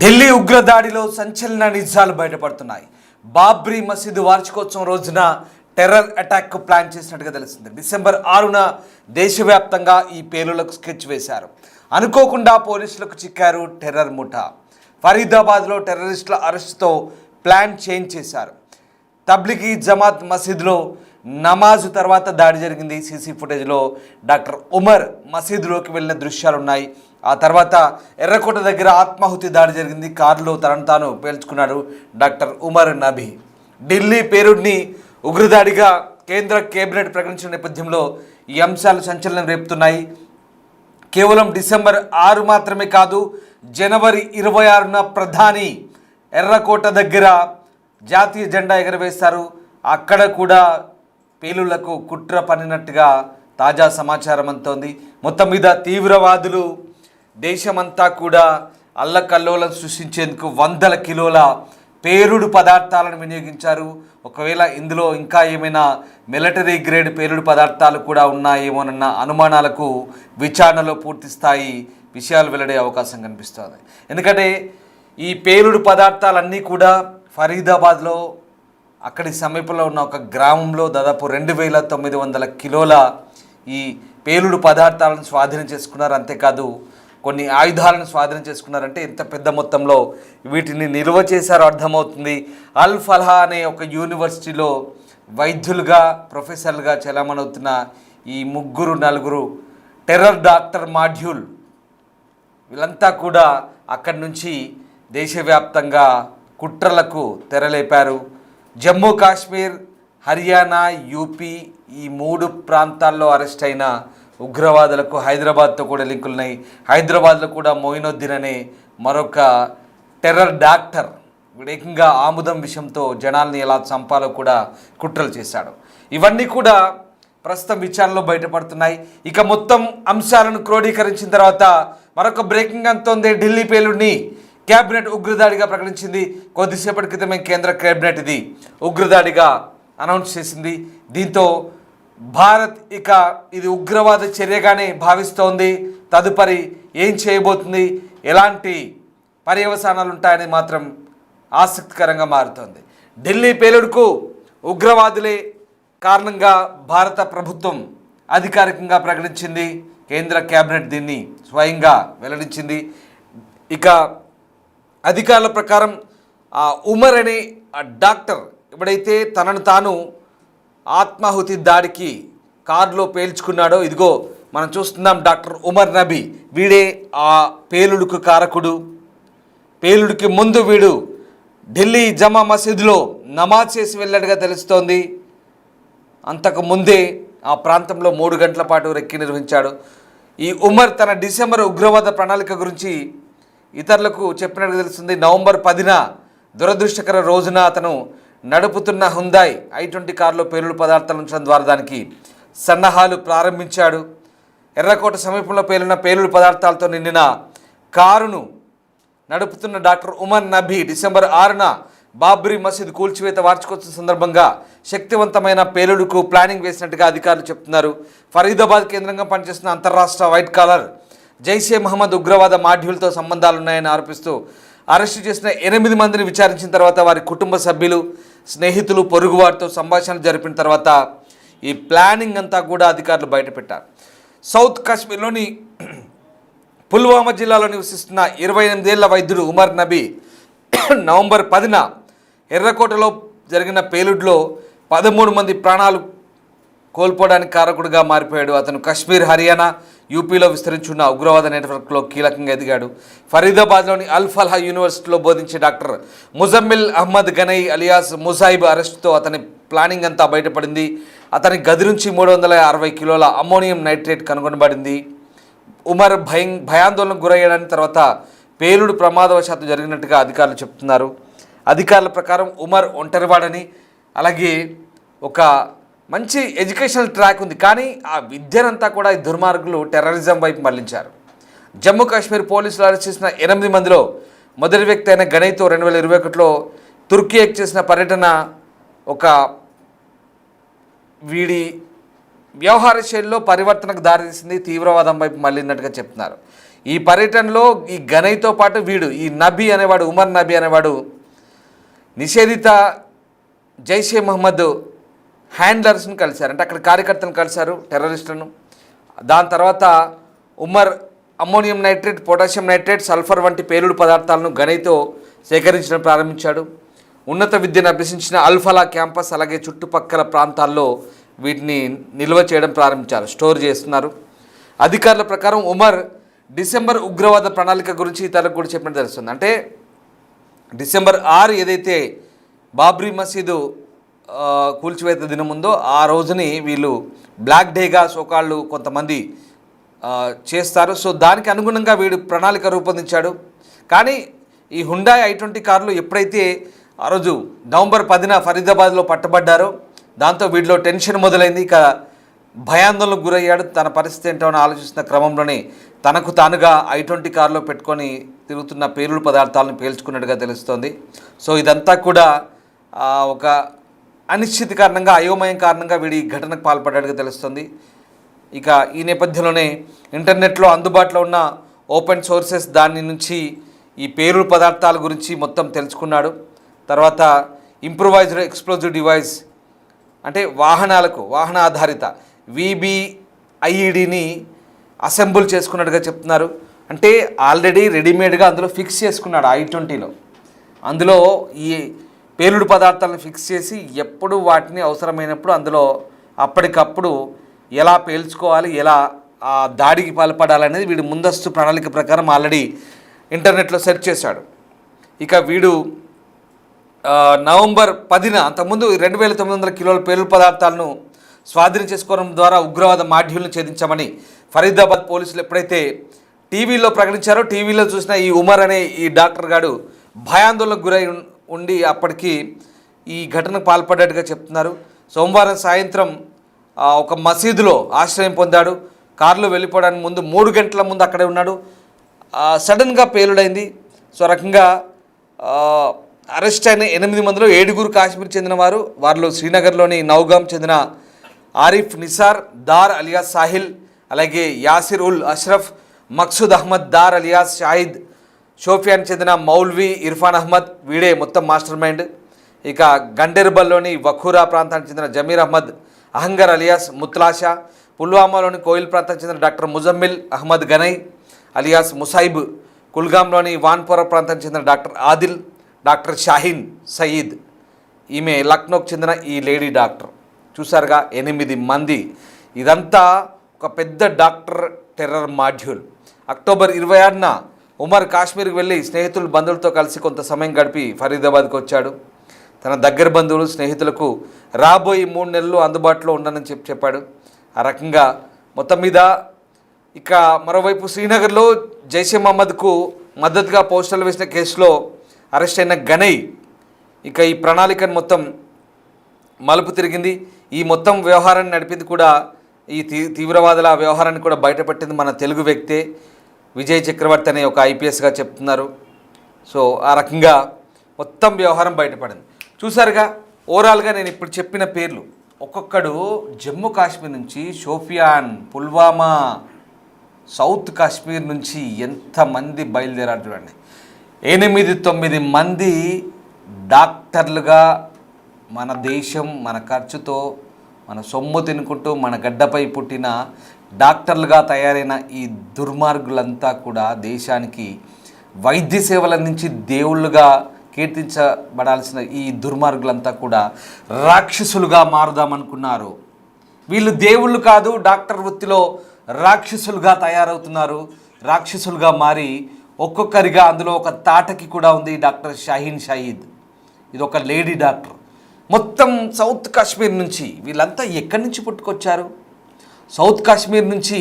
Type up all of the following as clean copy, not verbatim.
ఢిల్లీ ఉగ్రదాడిలో సంచలన నిజాలు బయటపడుతున్నాయి. బాబ్రీ మసీదు వార్షికోత్సవం రోజున టెర్రర్ అటాక్ ప్లాన్ చేసినట్టుగా తెలిసింది. డిసెంబర్ 6న దేశవ్యాప్తంగా ఈ పేలులకు స్కెచ్ వేశారు. అనుకోకుండా పోలీసులకు చిక్కారు టెర్రర్ ముఠా. ఫరీదాబాద్లో టెర్రరిస్టుల అరెస్టుతో ప్లాన్ చేంజ్ చేశారు. తబ్లిగీ జమాత్ మసీదులో నమాజు తర్వాత దాడి జరిగింది. సీసీ ఫుటేజ్లో డాక్టర్ ఉమర్ మసీదులోకి వెళ్ళిన దృశ్యాలు ఉన్నాయి. ఆ తర్వాత ఎర్రకోట దగ్గర ఆత్మాహుతి దాడి జరిగింది. కారులో తనను తాను పేల్చుకున్నాడు డాక్టర్ ఉమర్ నబీ. ఢిల్లీ పేలుడిని ఉగ్రదాడిగా కేంద్ర కేబినెట్ ప్రకటించిన నేపథ్యంలో ఈ అంశాలు సంచలనం రేపుతున్నాయి. కేవలం డిసెంబర్ 6 మాత్రమే కాదు, జనవరి 26న ప్రధాని ఎర్రకోట దగ్గర జాతీయ జెండా ఎగరవేశారు. అక్కడ కూడా పేలుళ్లకు కుట్ర పన్నినట్టుగా తాజా సమాచారం అంతోంది. మొత్తం మీద తీవ్రవాదులు దేశమంతా కూడా అల్లకల్లోలం సృష్టించేందుకు వందల కిలోల పేలుడు పదార్థాలను వినియోగించారు. ఒకవేళ ఇందులో ఇంకా ఏమైనా మిలిటరీ గ్రేడ్ పేలుడు పదార్థాలు కూడా ఉన్నాయేమోనన్న అనుమానాలకు విచారణలో పూర్తి స్థాయి విషయాలు వెల్లడే అవకాశం కనిపిస్తుంది. ఎందుకంటే ఈ పేలుడు పదార్థాలన్నీ కూడా ఫరీదాబాద్లో అక్కడి సమీపంలో ఉన్న ఒక గ్రామంలో దాదాపు 2900 కిలోల ఈ పేలుడు పదార్థాలను స్వాధీనం చేసుకున్నారు. అంతేకాదు కొన్ని ఆయుధాలను స్వాధీనం చేసుకున్నారంటే ఎంత పెద్ద మొత్తంలో వీటిని నిల్వ చేశారో అర్థమవుతుంది. అల్ ఫల్హా అనే ఒక యూనివర్సిటీలో వైద్యులుగా ప్రొఫెసర్లుగా చలామణవుతున్న ఈ నలుగురు టెర్రర్ డాక్టర్ మాడ్యూల్ వీళ్ళంతా కూడా అక్కడి నుంచి దేశవ్యాప్తంగా కుట్రలకు తెరలేపారు. జమ్మూ కాశ్మీర్, హర్యానా, యూపీ ఈ 3 ప్రాంతాల్లో అరెస్ట్ అయిన ఉగ్రవాదులకు హైదరాబాద్తో కూడా లింకులున్నాయి. హైదరాబాద్లో కూడా మొయినుద్దీన్ అనే మరొక టెర్రర్ డాక్టర్ ఏకంగా ఆముదం విషయంతో జనాల్ని ఎలా చంపాలో కూడా కుట్రలు చేశాడు. ఇవన్నీ కూడా ప్రస్తుతం విచారణలో బయటపడుతున్నాయి. ఇక మొత్తం అంశాలను క్రోడీకరించిన తర్వాత మరొక బ్రేకింగ్ అంతోంది. ఢిల్లీ పేలుడిని కేబినెట్ ఉగ్రదాడిగా ప్రకటించింది. కొద్దిసేపటి క్రితమే కేంద్ర కేబినెట్ ఇది ఉగ్రదాడిగా అనౌన్స్ చేసింది. దీంతో భారత్ ఇక ఇది ఉగ్రవాద చర్యగానే భావిస్తోంది. తదుపరి ఏం చేయబోతుంది, ఎలాంటి పర్యవసానాలు ఉంటాయని మాత్రం ఆసక్తికరంగా మారుతోంది. ఢిల్లీ పేలుడుకు ఉగ్రవాదులే కారణంగా భారత ప్రభుత్వం అధికారికంగా ప్రకటించింది. కేంద్ర కేబినెట్ దీన్ని స్వయంగా వెల్లడించింది. ఇక అధికారుల ప్రకారం ఆ ఉమర్ అనే ఆ డాక్టర్ ఎప్పుడైతే తనను తాను ఆత్మాహుతి దాడికి కారులో పేల్చుకున్నాడో, ఇదిగో మనం చూస్తున్నాం డాక్టర్ ఉమర్ నబీ, వీడే ఆ పేలుడుకు కారకుడు. పేలుడికి ముందు వీడు ఢిల్లీ జమా మసీదులో నమాజ్ చేసి వెళ్ళాడుగా తెలుస్తోంది. అంతకు ముందే ఆ ప్రాంతంలో 3 గంటల పాటు రెక్కి నిర్వహించాడు. ఈ ఉమర్ తన డిసెంబర్ ఉగ్రవాద ప్రణాళిక గురించి ఇతరులకు చెప్పినట్టు తెలుస్తుంది. నవంబర్ 10న దురదృష్టకర రోజున అతను నడుపుతున్న హుందాయ్ i20 కారులో పేలుడు పదార్థాలు ఉంచడం ద్వారా దానికి సన్నాహాలు ప్రారంభించాడు. ఎర్రకోట సమీపంలో పేలిన పేలుడు పదార్థాలతో నిండిన కారును నడుపుతున్న డాక్టర్ ఉమర్ నబీ డిసెంబర్ 6న బాబ్రీ మసీద్ కూల్చివేత వార్షికోత్సవం సందర్భంగా శక్తివంతమైన పేలుడుకు ప్లానింగ్ వేసినట్టుగా అధికారులు చెప్తున్నారు. ఫరీదాబాద్ కేంద్రంగా పనిచేస్తున్న అంతర్రాష్ట్ర వైట్ కాలర్ జైషే మహమ్మద్ ఉగ్రవాద మాడ్యూల్తో సంబంధాలున్నాయని ఆరోపిస్తూ అరెస్టు చేసిన 8 మందిని విచారించిన తర్వాత వారి కుటుంబ సభ్యులు, స్నేహితులు, పొరుగువారితో సంభాషణలు జరిపిన తర్వాత ఈ ప్లానింగ్ అంతా కూడా అధికారులు బయటపెట్టారు. సౌత్ కాశ్మీర్లోని పుల్వామా జిల్లాలో నివసిస్తున్న 28 ఏళ్ల వైద్యుడు ఉమర్ నబీ నవంబర్ 10న ఎర్రకోటలో జరిగిన పేలుడులో 13 మంది ప్రాణాలు కోల్పోవడానికి కారకుడిగా మారిపోయాడు. అతను కశ్మీర్, హర్యానా, యూపీలో విస్తరించున్న ఉగ్రవాద నెట్వర్క్లో కీలకంగా ఎదిగాడు. ఫరీదాబాద్లోని అల్ ఫల్హా యూనివర్సిటీలో బోధించే డాక్టర్ ముజమ్మిల్ అహ్మద్ గనై అలియాస్ ముజాయిబ్ అరెస్టుతో అతని ప్లానింగ్ అంతా బయటపడింది. అతని గది నుంచి 360 కిలోల అమ్మోనియం నైట్రేట్ కనుగొనబడింది. ఉమర్ భయాందోళనకు గురయ్యాడని తర్వాత పేలుడు ప్రమాదవశాత్తు జరిగినట్టుగా అధికారులు చెప్తున్నారు. అధికారుల ప్రకారం ఉమర్ ఒంటరివాడని, అలాగే ఒక మంచి ఎడ్యుకేషనల్ ట్రాక్ ఉంది, కానీ ఆ విద్యనంతా కూడా ఈ దుర్మార్గులు టెర్రరిజం వైపు మళ్లించారు. జమ్మూ కాశ్మీర్ పోలీసులు అరెస్ట్ చేసిన 8 మందిలో మొదటి వ్యక్తి అయిన గనైతో 2021లో తుర్కీకి చేసిన పర్యటన ఒక వీడి వ్యవహార శైలిలో పరివర్తనకు దారితీసింది, తీవ్రవాదం వైపు మళ్ళినట్టుగా చెప్తున్నారు. ఈ పర్యటనలో ఈ గనైతో పాటు వీడు ఈ నబీ అనేవాడు, ఉమర్ నబీ అనేవాడు నిషేధిత జైషే మహమ్మద్ హ్యాండ్లర్స్ని కలిశారు. అంటే అక్కడ కార్యకర్తలను కలిశారు, టెర్రరిస్టులను. దాని తర్వాత Umar ammonium nitrate, potassium nitrate, sulphur వంటి పేలుడు పదార్థాలను గనైతో సేకరించడం ప్రారంభించాడు. ఉన్నత విద్యను అభ్యసించిన అల్ఫలా క్యాంపస్ అలాగే చుట్టుపక్కల ప్రాంతాల్లో వీటిని నిల్వ చేయడం ప్రారంభించారు, స్టోర్ చేస్తున్నారు. అధికారుల ప్రకారం ఉమర్ డిసెంబర్ ఉగ్రవాద ప్రణాళిక గురించి ఇతరులకు కూడా చెప్పినట్టు తెలుస్తుంది. అంటే డిసెంబర్ 6 ఏదైతే బాబ్రీ మసీదు కూల్చివేత దినం ఉందో ఆ రోజుని వీళ్ళు బ్లాక్ డేగా సోకాళ్ళు కొంతమంది చేస్తారు. సో దానికి అనుగుణంగా వీడు ప్రణాళిక రూపొందించాడు. కానీ ఈ హుండాయ్ i20 కార్లు ఎప్పుడైతే ఆ రోజు నవంబర్ 10న ఫరీదాబాద్లో పట్టబడ్డారో దాంతో వీడిలో టెన్షన్ మొదలైంది. ఇక భయాందోళనకు గురయ్యాడు. తన పరిస్థితి ఏంటో అని ఆలోచిస్తున్న క్రమంలోనే తనకు తానుగా i20 కారులో పెట్టుకొని తిరుగుతున్న పేలుడు పదార్థాలను పేల్చుకున్నట్టుగా తెలుస్తోంది. సో ఇదంతా కూడా ఒక అనిశ్చిత కారణంగా, అయోమయం కారణంగా వీడి ఘటనకు పాల్పడ్డట్టుగా తెలుస్తుంది. ఇక ఈ నేపథ్యంలోనే ఇంటర్నెట్లో అందుబాటులో ఉన్న ఓపెన్ సోర్సెస్ దాని నుంచి ఈ పేలుడు పదార్థాల గురించి మొత్తం తెలుసుకున్నాడు. తర్వాత ఇంప్రూవైజ్డ్ ఎక్స్ప్లోజివ్ డివైస్ అంటే వాహన ఆధారిత VBIEDని అసెంబుల్ చేసుకున్నట్టుగా చెప్తున్నారు. అంటే ఆల్రెడీ రెడీమేడ్గా అందులో ఫిక్స్ చేసుకున్నాడు i20లో. అందులో ఈ పేలుడు పదార్థాలను ఫిక్స్ చేసి ఎప్పుడు వాటిని అవసరమైనప్పుడు అందులో అప్పటికప్పుడు ఎలా పేల్చుకోవాలి, ఎలా ఆ దాడికి పాల్పడాలనేది వీడు ముందస్తు ప్రణాళిక ప్రకారం ఆల్రెడీ ఇంటర్నెట్లో సెర్చ్ చేశాడు. ఇక వీడు నవంబర్ 10న అంతకుముందు 2900 కిలోల పేలుడు పదార్థాలను స్వాధీనం చేసుకోవడం ద్వారా ఉగ్రవాద మాడ్యూల్ను ఛేదించామని ఫరీదాబాద్ పోలీసులు ఎప్పుడైతే టీవీలో ప్రకటించారో, టీవీలో చూసిన ఈ ఉమర్ అనే ఈ డాక్టర్ గాడు భయాందోళనకు గురై ఉండి అప్పటికి ఈ ఘటనకు పాల్పడ్డట్టుగా చెప్తున్నారు. సోమవారం సాయంత్రం ఒక మసీదులో ఆశ్రయం పొందాడు. కారులో వెళ్ళిపోవడానికి ముందు 3 గంటల ముందు అక్కడే ఉన్నాడు. సడన్గా పేలుడైంది. సో రకంగా అరెస్ట్ అయిన 8 మందిలో 7 కాశ్మీర్ చెందిన వారు. వారిలో శ్రీనగర్లోని నౌగాం చెందిన ఆరిఫ్ నిసార్ దార్ అలియాస్ సాహిల్, అలాగే యాసిర్ ఉల్ అష్రఫ్, మక్సూద్ అహ్మద్ దార్ అలియాస్ షాహిద్, షోఫియాన్ చెందిన మౌల్వీ ఇర్ఫాన్ అహ్మద్ వీడే మొత్తం మాస్టర్ మైండ్. ఇక గండెర్బల్లోని వఖూరా ప్రాంతానికి చెందిన జమీర్ అహ్మద్ అహంగర్ అలియాస్ ముత్లాషా, పుల్వామాలోని కోయిల్ ప్రాంతానికి చెందిన డాక్టర్ ముజమ్మిల్ అహ్మద్ గనై అలియాస్ ముసైబ్, కుల్గాంలోని వాన్పోరా ప్రాంతానికి చెందిన డాక్టర్ ఆదిల్, డాక్టర్ షాహీన్ సయీద్, ఈమె లక్నోకి చెందిన ఈ లేడీ డాక్టర్. చూసారుగా 8 మంది. ఇదంతా ఒక పెద్ద డాక్టర్ టెర్రర్ మాడ్యూల్. అక్టోబర్ 26న ఉమర్ కాశ్మీర్కి వెళ్ళి స్నేహితులు బంధువులతో కలిసి కొంత సమయం గడిపి ఫరీదాబాద్కి వచ్చాడు. తన దగ్గర బంధువులు స్నేహితులకు రాబోయే 3 నెలలు అందుబాటులో ఉండనని చెప్పాడు. ఆ రకంగా మొత్తం మీద ఇక మరోవైపు శ్రీనగర్లో జైషే మహమ్మద్కు మద్దతుగా పోస్టర్లు వేసిన కేసులో అరెస్ట్ అయిన గనై ఇక ఈ ప్రణాళికను మొత్తం మలుపు తిరిగింది. ఈ మొత్తం వ్యవహారాన్ని నడిపింది కూడా, ఈ తీవ్రవాదుల వ్యవహారాన్ని కూడా బయటపెట్టింది మన తెలుగు వ్యక్తే విజయ్ చక్రవర్తి అనే ఒక IPSగా చెప్తున్నారు. సో ఆ రకంగా మొత్తం వ్యవహారం బయటపడింది. చూసారుగా ఓవరాల్గా నేను ఇప్పుడు చెప్పిన పేర్లు ఒక్కొక్కడు జమ్మూ కాశ్మీర్ నుంచి, షోపియాన్, పుల్వామా, సౌత్ కాశ్మీర్ నుంచి ఎంతమంది బయలుదేరారు చూడండి. 8-9 మంది డాక్టర్లుగా మన దేశం మన ఖర్చుతో మన సొమ్ము తినుకుంటూ మన గడ్డపై పుట్టిన డాక్టర్లుగా తయారైన ఈ దుర్మార్గులంతా కూడా దేశానికి వైద్య సేవల నుంచి దేవుళ్ళుగా కీర్తించబడాల్సిన ఈ దుర్మార్గులంతా కూడా రాక్షసులుగా మారుదామనుకున్నారు. వీళ్ళు దేవుళ్ళు కాదు, డాక్టర్ వృత్తిలో రాక్షసులుగా తయారవుతున్నారు. రాక్షసులుగా మారి ఒక్కొక్కరిగా అందులో ఒక తాటకి కూడా ఉంది డాక్టర్ షాహీన్ షాయిద్. ఇది ఒక లేడీ డాక్టర్. మొత్తం సౌత్ కాశ్మీర్ నుంచి వీళ్ళంతా ఎక్కడి నుంచి పుట్టుకొచ్చారు? సౌత్ కాశ్మీర్ నుంచి,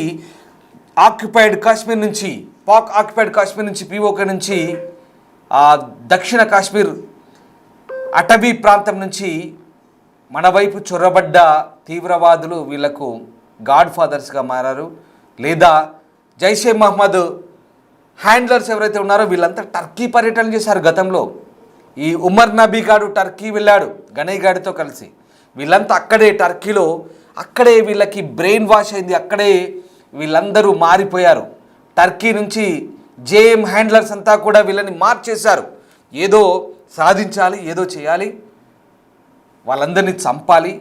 ఆక్యుపైడ్ కాశ్మీర్ నుంచి, పాక్ ఆక్యుపైడ్ కాశ్మీర్ నుంచి, POK నుంచి, దక్షిణ కాశ్మీర్ అటవీ ప్రాంతం నుంచి మన వైపు చొరబడ్డ తీవ్రవాదులు వీళ్లకు గాడ్ ఫాదర్స్గా మారారు. లేదా జైషే మహమ్మద్ హ్యాండ్లర్స్ ఎవరైతే ఉన్నారో వీళ్ళంతా టర్కీ పర్యటన చేశారు గతంలో. ఈ ఉమర్ నబీ గాడు టర్కీ వెళ్ళాడు గనై గాడితో కలిసి. వీళ్ళంతా అక్కడే టర్కీలో, అక్కడే వీళ్ళకి బ్రెయిన్ వాష్ అయింది. అక్కడే వీళ్ళందరూ మారిపోయారు. టర్కీ నుంచి జేఎం హ్యాండ్లర్స్ అంతా కూడా వీళ్ళని మార్చేశారు. ఏదో సాధించాలి, ఏదో చేయాలి, వాళ్ళందరినీ చంపాలి,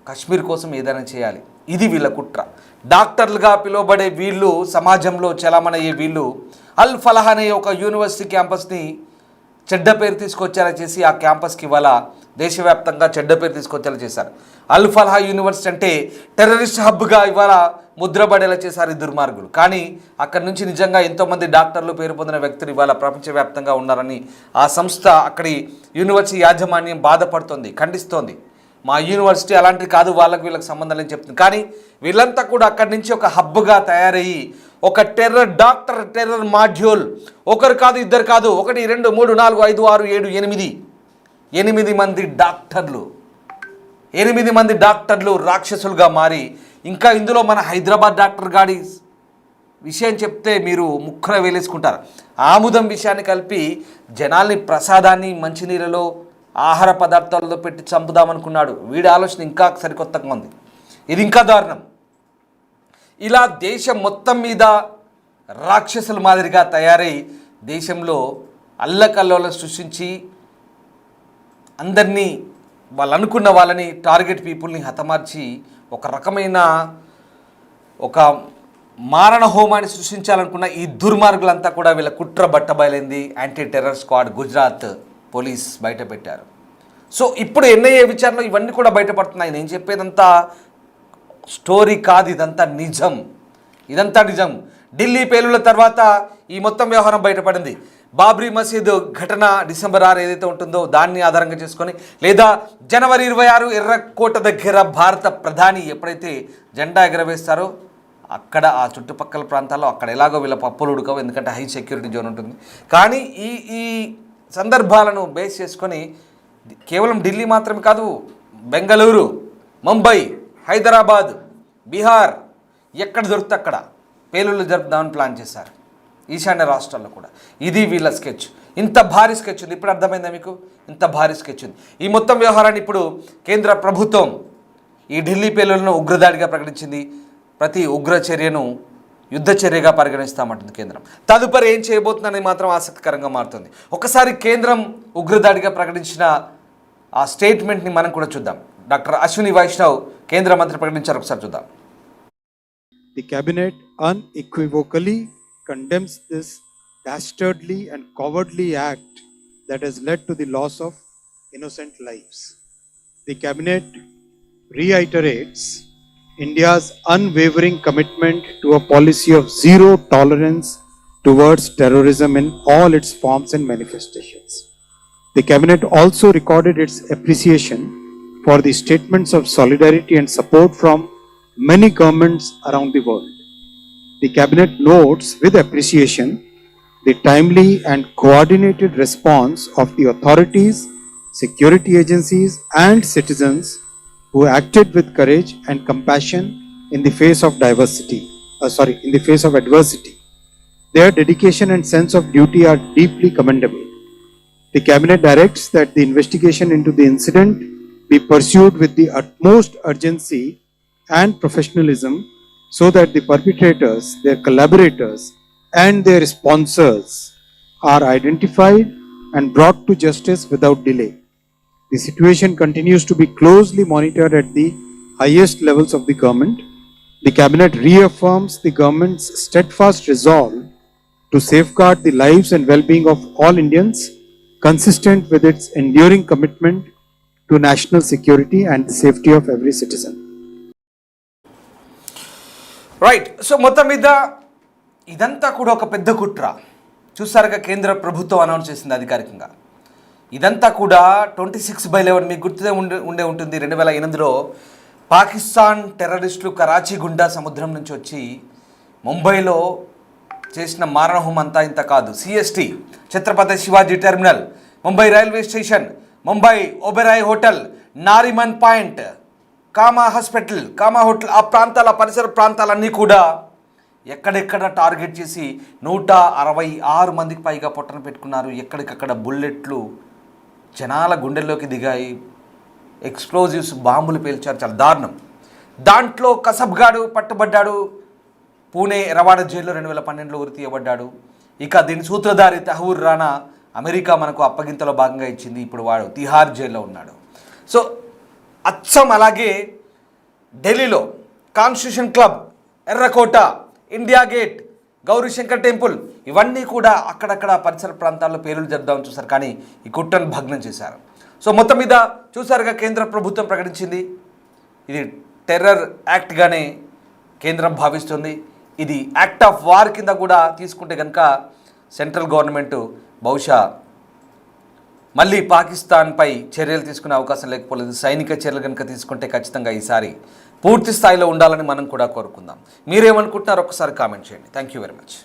కశ్మీర్ కోసం ఏదైనా చేయాలి, ఇది వీళ్ళ కుట్ర. డాక్టర్లుగా పిలువబడే వీళ్ళు, సమాజంలో చలామణయ్యే వీళ్ళు అల్ ఫలాహ్ అనే ఒక యూనివర్సిటీ క్యాంపస్ని చెడ్డ పేరు తీసుకొచ్చేలా చేసి ఆ క్యాంపస్కి ఇవాళ దేశవ్యాప్తంగా చెడ్డ పేరు తీసుకొచ్చేలా చేశారు. అల్ ఫలాహ్ యూనివర్సిటీ అంటే టెర్రరిస్ట్ హబ్గా ఇవాళ ముద్రపడేలా చేశారు ఈ దుర్మార్గులు. కానీ అక్కడి నుంచి నిజంగా ఎంతోమంది డాక్టర్లు పేరు పొందిన వ్యక్తులు ఇవాళ ప్రపంచవ్యాప్తంగా ఉన్నారని ఆ సంస్థ, అక్కడి యూనివర్సిటీ యాజమాన్యం బాధపడుతోంది, ఖండిస్తోంది. మా యూనివర్సిటీ అలాంటిది కాదు, వాళ్ళకి వీళ్ళకి సంబంధం లేని చెప్తుంది. కానీ వీళ్ళంతా కూడా అక్కడి నుంచి ఒక హబ్గా తయారయ్యి ఒక టెర్రర్ మాడ్యూల్, ఒకరు కాదు, ఇద్దరు కాదు, 1 2 3 4 5 6 7 8 మంది డాక్టర్లు రాక్షసులుగా మారి, ఇంకా ఇందులో మన హైదరాబాద్ డాక్టర్ గాడి విషయం చెప్తే మీరు ముక్కర వేలేసుకుంటారు. ఆముదం విషయాన్ని కలిపి జనాల్ని ప్రసాదాన్ని మంచినీళ్ళలో ఆహార పదార్థాలలో పెట్టి చంపుదామనుకున్నాడు. వీడి ఆలోచన ఇంకా సరికొత్తగా ఉంది. ఇది ఇంకా దారుణం. ఇలా దేశం మొత్తం మీద రాక్షసుల మాదిరిగా తయారై దేశంలో అల్లకల్లోలం సృష్టించి అందరినీ వాళ్ళు అనుకున్న వాళ్ళని టార్గెట్ పీపుల్ని హతమార్చి ఒక రకమైన ఒక మారణ హోమాన్ని సృష్టించాలనుకున్న ఈ దుర్మార్గులంతా కూడా వీళ్ళ కుట్ర బట్టబయలైంది. Anti terror squad Gujarat police బయట పెట్టారు. సో ఇప్పుడు ఎన్ఐఏ విచారణలో ఇవన్నీ కూడా బయటపడుతున్నాయి. నేను చెప్పేదంతా స్టోరీ కాదు, ఇదంతా నిజం. ఢిల్లీ పేలుళ్ల తర్వాత ఈ మొత్తం వ్యవహారం బయటపడింది. బాబ్రీ మసీద్ ఘటన డిసెంబర్ 6 ఏదైతే ఉంటుందో దాన్ని ఆధారంగా చేసుకొని, లేదా జనవరి 26 ఎర్రకోట దగ్గర భారత ప్రధాని ఎప్పుడైతే జెండా ఎగరవేస్తారో అక్కడ ఆ చుట్టుపక్కల ప్రాంతాల్లో అక్కడ ఎలాగో వీళ్ళ పప్పులు ఉడకవు, ఎందుకంటే హై సెక్యూరిటీ జోన్ ఉంటుంది. కానీ ఈ సందర్భాలను బేస్ చేసుకొని కేవలం ఢిల్లీ మాత్రమే కాదు, బెంగళూరు, ముంబై, హైదరాబాద్, బీహార్, ఎక్కడ దొరికితే అక్కడ పేలుళ్ళు జరుపుదామని ప్లాన్ చేశారు. ఈశాన్య రాష్ట్రాల్లో కూడా ఇది వీళ్ళ స్కెచ్. ఇంత భారీ స్కెచ్ ఉంది. ఇప్పుడు అర్థమైందా మీకు? ఇంత భారీ స్కెచ్ ఉంది. ఈ మొత్తం వ్యవహారాన్ని ఇప్పుడు కేంద్ర ప్రభుత్వం ఈ ఢిల్లీ పేలుళ్లను ఉగ్రదాడిగా ప్రకటించింది. ప్రతి ఉగ్ర చర్యను యుద్ధ చర్యగా పరిగణిస్తామంటుంది కేంద్రం. తదుపరి ఏం చేయబోతుందని మాత్రం ఆసక్తికరంగా మారుతుంది. ఒకసారి కేంద్రం ఉగ్రదాడిగా ప్రకటించిన ఆ స్టేట్మెంట్ని మనం కూడా చూద్దాం. డాక్టర్ అశ్విని వైష్ణవ్ కేంద్ర మంత్రి ప్రకటించారు, ఒకసారి చూద్దాం. The cabinet unequivocally condemns this dastardly and cowardly act that has led to the loss of innocent lives. The cabinet reiterates India's unwavering commitment to a policy of zero tolerance towards terrorism in all its forms and manifestations. The cabinet also recorded its appreciation for the statements of solidarity and support from many governments around the world. The cabinet notes with appreciation the timely and coordinated response of the authorities, security agencies and citizens who acted with courage and compassion in the face of adversity. Their dedication and sense of duty are deeply commendable. The cabinet directs that the investigation into the incident be pursued with the utmost urgency and professionalism so that the perpetrators, their collaborators and their sponsors are identified and brought to justice without delay. The situation continues to be closely monitored at the highest levels of the government. The cabinet reaffirms the government's steadfast resolve to safeguard the lives and well-being of all Indians, consistent with its enduring commitment to national security and the safety of every citizen. Right. So మొత్తం మీద ఇదంతా కూడా ఒక పెద్ద కుట్ర. చూసారుగా, కేంద్ర ప్రభుత్వం అనౌన్స్ చేసింది అధికారికంగా. ఇదంతా కూడా 26/11 మీకు గుర్తుదే ఉండే ఉంటుంది. 2008లో పాకిస్తాన్ టెర్రరిస్టులు కరాచీ గుండా సముద్రం నుంచి వచ్చి ముంబైలో చేసిన మారణహోమం అంతా ఇంత కాదు. CST, Chhatrapati Shivaji terminal, Mumbai railway station, Mumbai Oberoi hotel, Nariman point, Cama hospital, Cama hotel, ఆ ప్రాంతాల పరిసర ప్రాంతాలన్నీ కూడా ఎక్కడెక్కడ టార్గెట్ చేసి 166 మందికి పైగా పొట్టన పెట్టుకున్నారు. ఎక్కడికక్కడ బుల్లెట్లు జనాల గుండెల్లోకి దిగాయి. ఎక్స్ప్లోజివ్స్ బాంబులు పేల్చారు. చాలా దారుణం. దాంట్లో కసబ్గాడు పట్టుబడ్డాడు. పూణే రవాణా జైల్లో 2012లో ఉరి తీయబడ్డాడు. ఇక దీని సూత్రధారి తహూర్ రాణా అమెరికా మనకు అప్పగింతలో భాగంగా ఇచ్చింది. ఇప్పుడు వాడు తిహార్ జైల్లో ఉన్నాడు. సో అచ్చం అలాగే ఢిల్లీలో కాన్స్టిట్యూషన్ క్లబ్, ఎర్రకోట, ఇండియా గేట్, గౌరీశంకర్ టెంపుల్ ఇవన్నీ కూడా అక్కడక్కడ పరిసర ప్రాంతాల్లో పేలులు జరుపుదామని చూశారు, కానీ ఈ కుట్రను భగ్నం చేశారు. సో మొత్తం మీద చూసారుగా, కేంద్ర ప్రభుత్వం ప్రకటించింది ఇది టెర్రర్ యాక్ట్గానే కేంద్రం భావిస్తుంది. ఇది యాక్ట్ ఆఫ్ వార్ కింద కూడా తీసుకుంటే కనుక సెంట్రల్ గవర్నమెంట్ బహుశా మళ్ళీ పాకిస్తాన్పై చర్యలు తీసుకునే అవకాశం లేకపోలేదు. సైనిక చర్యలు కనుక తీసుకుంటే ఖచ్చితంగా ఈసారి పూర్తి స్థాయిలో ఉండాలని మనం కూడా కోరుకుందాం. మీరేమనుకుంటున్నారో ఒకసారి కామెంట్ చేయండి. Thank you very much.